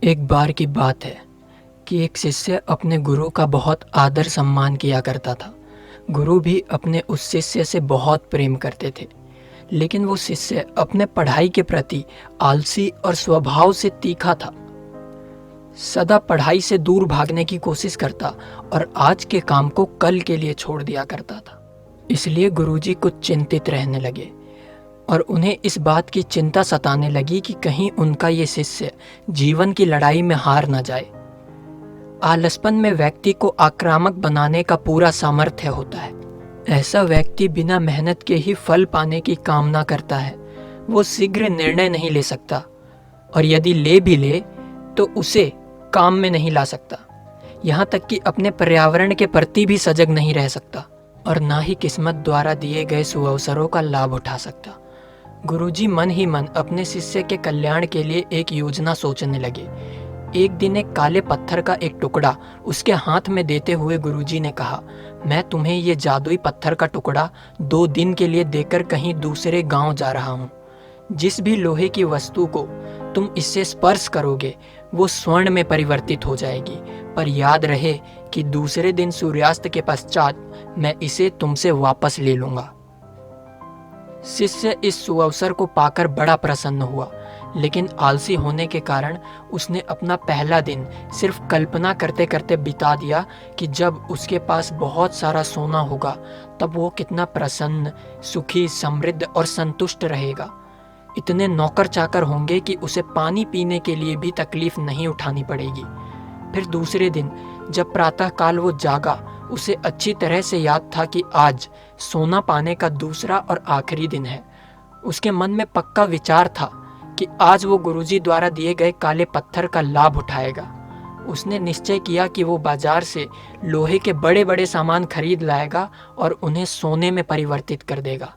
एक बार की बात है कि एक शिष्य अपने गुरु का बहुत आदर सम्मान किया करता था। गुरु भी अपने उस शिष्य से बहुत प्रेम करते थे, लेकिन वो शिष्य अपने पढ़ाई के प्रति आलसी और स्वभाव से तीखा था। सदा पढ़ाई से दूर भागने की कोशिश करता और आज के काम को कल के लिए छोड़ दिया करता था। इसलिए गुरुजी कुछ चिंतित रहने लगे और उन्हें इस बात की चिंता सताने लगी कि कहीं उनका ये शिष्य जीवन की लड़ाई में हार न जाए। आलसपन में व्यक्ति को आक्रामक बनाने का पूरा सामर्थ्य होता है। ऐसा व्यक्ति बिना मेहनत के ही फल पाने की कामना करता है। वो शीघ्र निर्णय नहीं ले सकता और यदि ले भी ले तो उसे काम में नहीं ला सकता। यहाँ तक कि अपने पर्यावरण के प्रति भी सजग नहीं रह सकता और ना ही किस्मत द्वारा दिए गए सुअवसरों का लाभ उठा सकता। गुरुजी मन ही मन अपने शिष्य के कल्याण के लिए एक योजना सोचने लगे। एक दिन एक काले पत्थर का एक टुकड़ा उसके हाथ में देते हुए गुरुजी ने कहा, मैं तुम्हें ये जादुई पत्थर का टुकड़ा 2 दिन के लिए देकर कहीं दूसरे गांव जा रहा हूँ। जिस भी लोहे की वस्तु को तुम इससे स्पर्श करोगे वो स्वर्ण में परिवर्तित हो जाएगी, पर याद रहे कि दूसरे दिन सूर्यास्त के पश्चात मैं इसे तुमसे वापस ले लूंगा। शिष्य इस सुअवसर को पाकर बड़ा प्रसन्न हुआ, लेकिन आलसी होने के कारण उसने अपना पहला दिन सिर्फ कल्पना करते करते बिता दिया कि जब उसके पास बहुत सारा सोना होगा तब वो कितना प्रसन्न, सुखी, समृद्ध और संतुष्ट रहेगा। इतने नौकर चाकर होंगे कि उसे पानी पीने के लिए भी तकलीफ नहीं उठानी पड़ेगी। फिर दूसरे दिन जब प्रातःकाल वो जागा, उसे अच्छी तरह से याद था कि आज सोना पाने का दूसरा और आखिरी दिन है। उसके मन में पक्का विचार था कि आज वो गुरुजी द्वारा दिए गए काले पत्थर का लाभ उठाएगा। उसने निश्चय किया कि वो बाजार से लोहे के बड़े बड़े सामान खरीद लाएगा और उन्हें सोने में परिवर्तित कर देगा।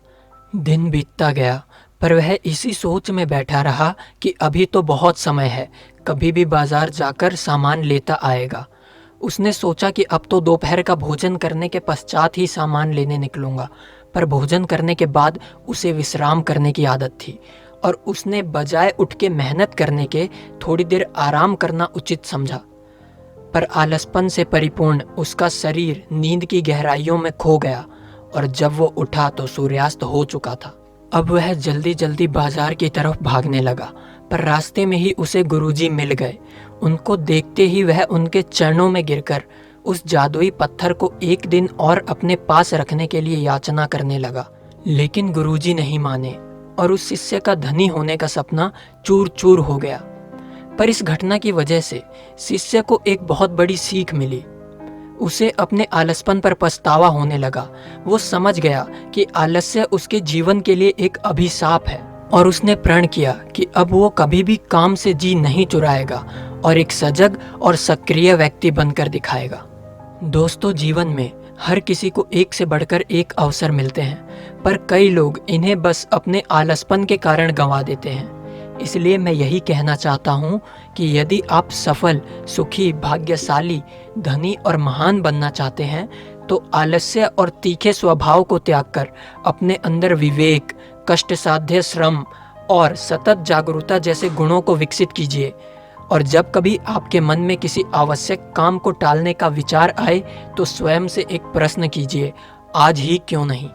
दिन बीतता गया, पर वह इसी सोच में बैठा रहा कि अभी तो बहुत समय है, कभी भी बाजार जाकर सामान लेता आएगा। उसने सोचा कि अब तो दोपहर का भोजन करने के पश्चात ही सामान लेने निकलूंगा, पर भोजन करने के बाद उसे विश्राम करने की आदत थी और उसने बजाय उठ के मेहनत करने के थोड़ी देर आराम करना उचित समझा। पर आलसपन से परिपूर्ण उसका शरीर नींद की गहराइयों में खो गया और जब वो उठा तो सूर्यास्त हो चुका था। अब वह जल्दी जल्दी बाजार की तरफ भागने लगा, पर रास्ते में ही उसे गुरुजी मिल गए। उनको देखते ही वह उनके चरणों में गिरकर उस जादुई पत्थर को एक दिन और अपने पास रखने के लिए याचना करने लगा। लेकिन गुरुजी नहीं माने और उस शिष्य का धनी होने का सपना चूर चूर हो गया। पर इस घटना की वजह से शिष्य को एक बहुत बड़ी सीख मिली। उसे अपने आलसपन पर पछतावा होने लगा। वो समझ गया कि आलस्य उसके जीवन के लिए एक अभिशाप है और उसने प्रण किया कि अब वो कभी भी काम से जी नहीं चुराएगा और एक सजग और सक्रिय व्यक्ति बनकर दिखाएगा। दोस्तों, जीवन में हर किसी को एक से बढ़कर एक अवसर मिलते हैं, पर कई लोग इन्हें बस अपने आलसपन के कारण गंवा देते हैं। इसलिए मैं यही कहना चाहता हूँ कि यदि आप सफल, सुखी, भाग्यशाली, धनी और महान बनना चाहते हैं तो आलस्य और तीखे स्वभाव को त्याग कर अपने अंदर विवेक, कष्टसाध्य श्रम और सतत जागरूकता जैसे गुणों को विकसित कीजिए। और जब कभी आपके मन में किसी आवश्यक काम को टालने का विचार आए तो स्वयं से एक प्रश्न कीजिए, आज ही क्यों नहीं।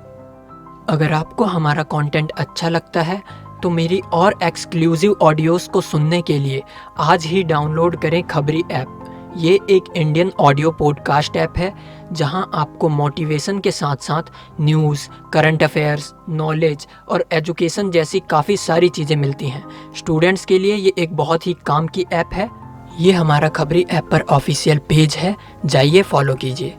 अगर आपको हमारा कंटेंट अच्छा लगता है तो मेरी और एक्सक्लूसिव ऑडियोज़ को सुनने के लिए आज ही डाउनलोड करें खबरी ऐप। ये एक इंडियन ऑडियो पॉडकास्ट ऐप है जहां आपको मोटिवेशन के साथ साथ न्यूज़, करंट अफेयर्स, नॉलेज और एजुकेशन जैसी काफ़ी सारी चीज़ें मिलती हैं। स्टूडेंट्स के लिए ये एक बहुत ही काम की ऐप है। ये हमारा खबरी ऐप पर ऑफिशियल पेज है, जाइए फॉलो कीजिए।